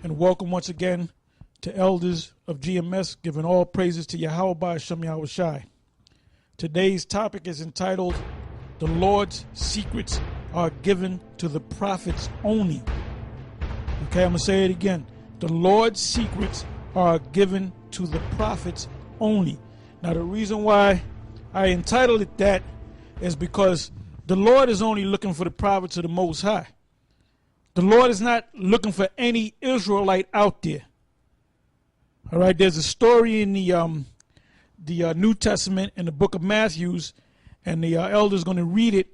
and welcome once again to Elders of GMS, giving all praises to Yahweh Hashem Yahushai. Today's topic is entitled, The Lord's Secrets Are Given to the Prophets Only. Okay, I'm going to say it again. The Lord's secrets are given to the prophets only. Now, the reason why I entitled it that is because the Lord is only looking for the prophets of the Most High. The Lord is not looking for any Israelite out there. All right, there's a story in the New Testament in the book of Matthew, and the elder's going to read it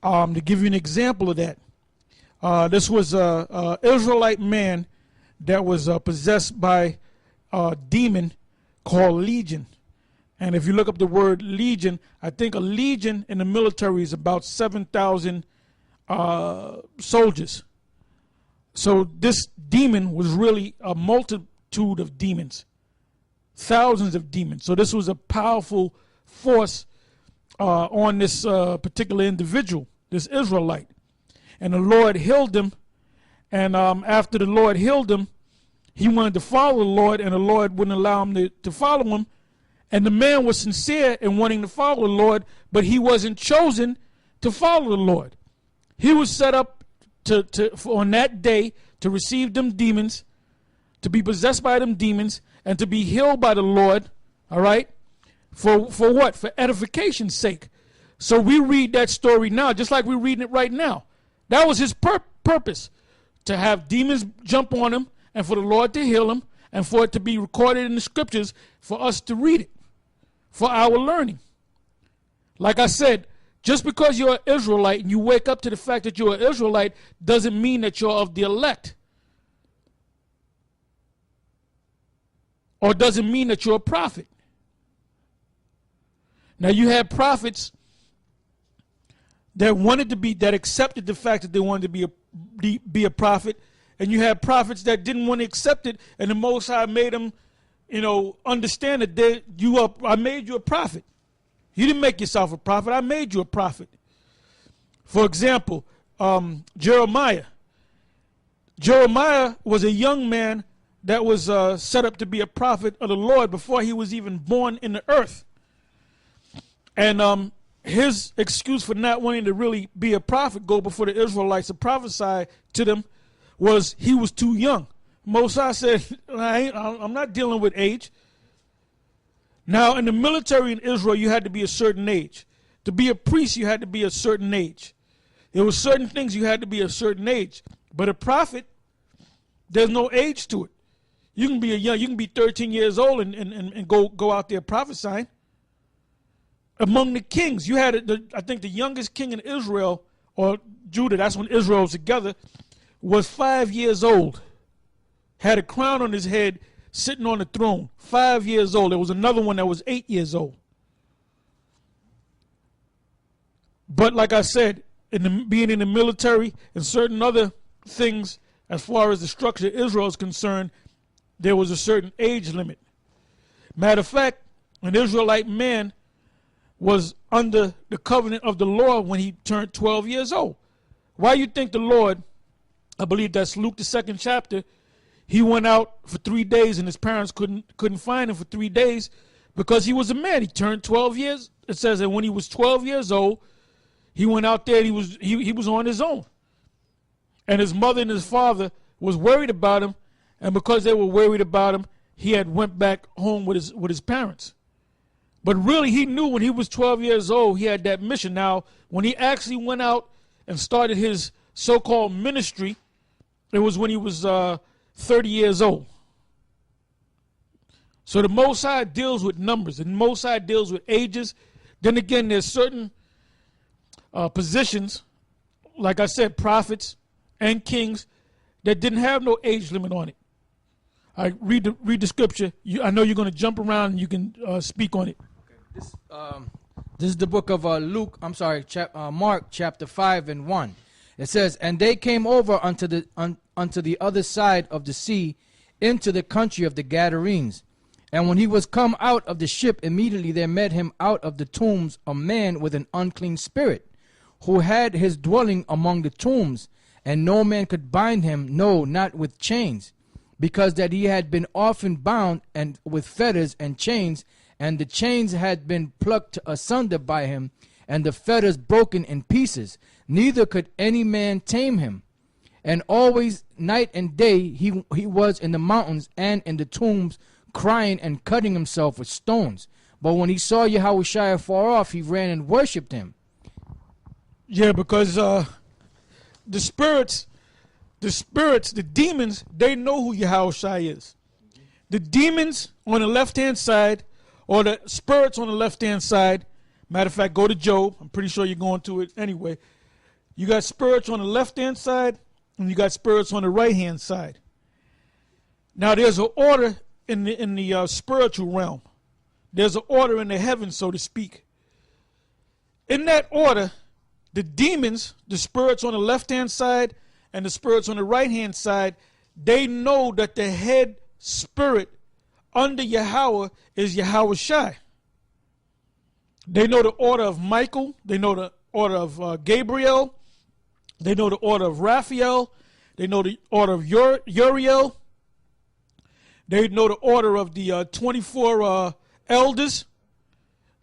to give you an example of that. This was an Israelite man that was possessed by a demon called Legion. And if you look up the word legion, I think a legion in the military is about 7,000 soldiers. So this demon was really a multitude of demons, thousands of demons. So this was a powerful force on this particular individual, this Israelite. And the Lord healed him. And after the Lord healed him, he wanted to follow the Lord, and the Lord wouldn't allow him to follow him. And the man was sincere in wanting to follow the Lord, but he wasn't chosen to follow the Lord. He was set up on that day to receive them demons, to be possessed by them demons, and to be healed by the Lord, all right? For what? For edification's sake. So we read that story now, just like we're reading it right now. That was his purpose, to have demons jump on him, and for the Lord to heal him, and for it to be recorded in the scriptures for us to read it, for our learning. Like I said, just because you're an Israelite and you wake up to the fact that you're an Israelite doesn't mean that you're of the elect. Or doesn't mean that you're a prophet. Now you have prophets that accepted the fact that they wanted to be a prophet, and you have prophets that didn't want to accept it, and the Most High made them, understand that I made you a prophet. You didn't make yourself a prophet. I made you a prophet. For example, Jeremiah. Jeremiah was a young man that was set up to be a prophet of the Lord before he was even born in the earth. And his excuse for not wanting to really be a prophet, go before the Israelites to prophesy to them, was he was too young. Moses said, I'm not dealing with age. Now, in the military in Israel, you had to be a certain age. To be a priest, you had to be a certain age. There were certain things you had to be a certain age. But a prophet, there's no age to it. You can be 13 years old and go out there prophesying. Among the kings, you had, I think the youngest king in Israel, or Judah, that's when Israel was together, was 5 years old. Had a crown on his head, sitting on the throne, 5 years old. There was another one that was 8 years old. But like I said, being in the military and certain other things, as far as the structure of Israel is concerned, there was a certain age limit. Matter of fact, an Israelite man was under the covenant of the Lord when he turned 12 years old. Why you think the Lord, I believe that's Luke the 2nd chapter, he went out for 3 days and his parents couldn't find him for 3 days because he was a man. He turned 12 years. It says that when he was 12 years old, he went out there and he was on his own. And his mother and his father was worried about him, and because they were worried about him, he had went back home with his parents. But really, he knew when he was 12 years old, he had that mission. Now, when he actually went out and started his so-called ministry, it was when he was 30 years old. So the Most High deals with numbers, and the Most High deals with ages. Then again, there's certain positions, like I said, prophets and kings, that didn't have no age limit on it. I read the scripture. I know you're going to jump around and you can speak on it. Okay. This is the book of Mark chapter 5 and 1. It says, and they came over unto the other side of the sea, into the country of the Gadarenes. And when he was come out of the ship, immediately there met him out of the tombs a man with an unclean spirit, who had his dwelling among the tombs, and no man could bind him, no, not with chains. because that he had been often bound and with fetters and chains, and the chains had been plucked asunder by him, and the fetters broken in pieces. Neither could any man tame him. And always night and day he was in the mountains and in the tombs, crying and cutting himself with stones. But when he saw Yahushua far off, he ran and worshipped him. Yeah, because the spirits, the demons, they know who Yahushua is. The demons on the left-hand side, or the spirits on the left-hand side, matter of fact, go to Job. I'm pretty sure you're going to it anyway. You got spirits on the left-hand side, and you got spirits on the right-hand side. Now, there's an order in the spiritual realm. There's an order in the heavens, so to speak. In that order, the demons, the spirits on the left-hand side and the spirits on the right-hand side, they know that the head spirit under Yahweh is Yahushua. They know the order of Michael. They know the order of Gabriel. They know the order of Raphael. They know the order of Uriel. They know the order of the 24 elders,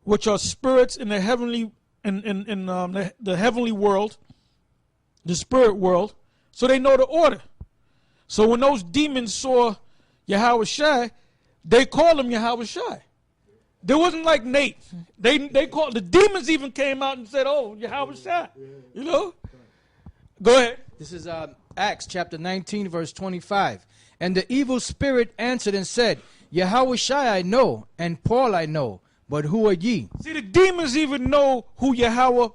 which are spirits in the heavenly the heavenly world, the spirit world. So they know the order. So when those demons saw Yahushua, they called him Yahushua. They wasn't like Nate. They called, the demons even came out and said, "Oh, Yahushua," you know. Go ahead. This is Acts chapter 19, verse 25. And the evil spirit answered and said, Yahushua I know, and Paul I know, but who are ye? See, the demons even know who Yahweh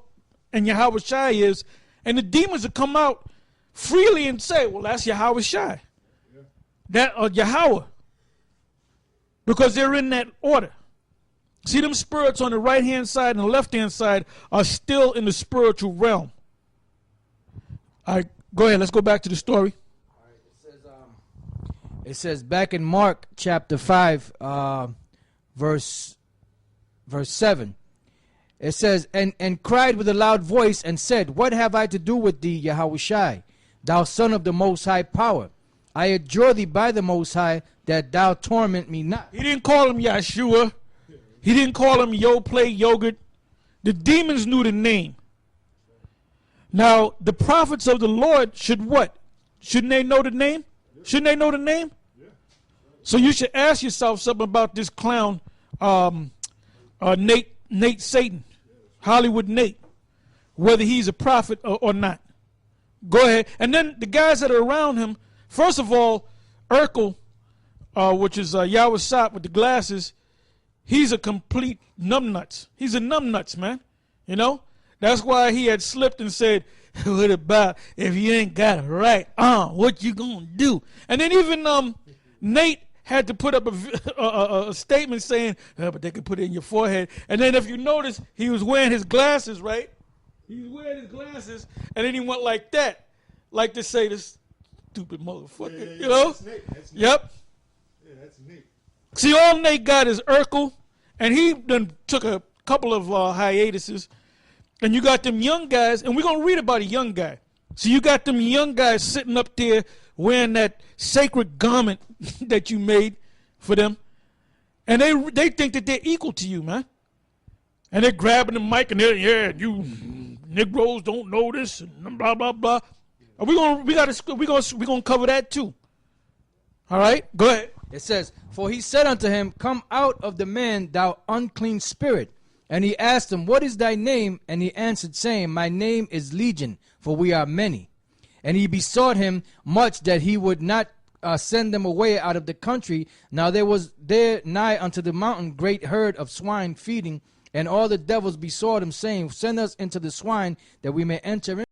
and Yahushua is, and the demons will come out freely and say, well, that's Yahushua. That Yahweh. Because they're in that order. See, them spirits on the right-hand side and the left-hand side are still in the spiritual realm. All right, go ahead. Let's go back to the story. It says back in Mark chapter 5, verse 7. It says, and cried with a loud voice and said, what have I to do with thee, Yahushua, thou son of the Most High Power? I adjure thee by the Most High that thou torment me not. He didn't call him Yeshua. He didn't call him Yo Play Yogurt. The demons knew the name. Now, the prophets of the Lord should what? Shouldn't they know the name? Shouldn't they know the name? So you should ask yourself something about this clown, Nate Satan, Hollywood Nate, whether he's a prophet or not. Go ahead. And then the guys that are around him, first of all, Urkel, which is Yahweh Sop with the glasses, he's a complete numbnuts. He's a numbnuts, man. You know? That's why he had slipped and said, what about if you ain't got it right? What you gonna do? And then even Nate had to put up a statement saying, but they could put it in your forehead. And then if you notice, he was wearing his glasses, right? He was wearing his glasses, and then he went like that, like to say, this stupid motherfucker, you know? That's Nate. That's Nate. Yep. Yeah, that's Nate. See, all Nate got is Urkel, and he done took a couple of hiatuses. And you got them young guys, and we're going to read about a young guy. So you got them young guys sitting up there wearing that sacred garment that you made for them. And they think that they're equal to you, man. And they're grabbing the mic and they're, yeah, you Negroes don't know this, and blah, blah, blah. And we're gonna cover that too. All right? Go ahead. It says, for he said unto him, come out of the man, thou unclean spirit. And he asked him, what is thy name? And he answered, saying, my name is Legion, for we are many. And he besought him much that he would not send them away out of the country. Now there was there nigh unto the mountain great herd of swine feeding, and all the devils besought him, saying, send us into the swine, that we may enter in.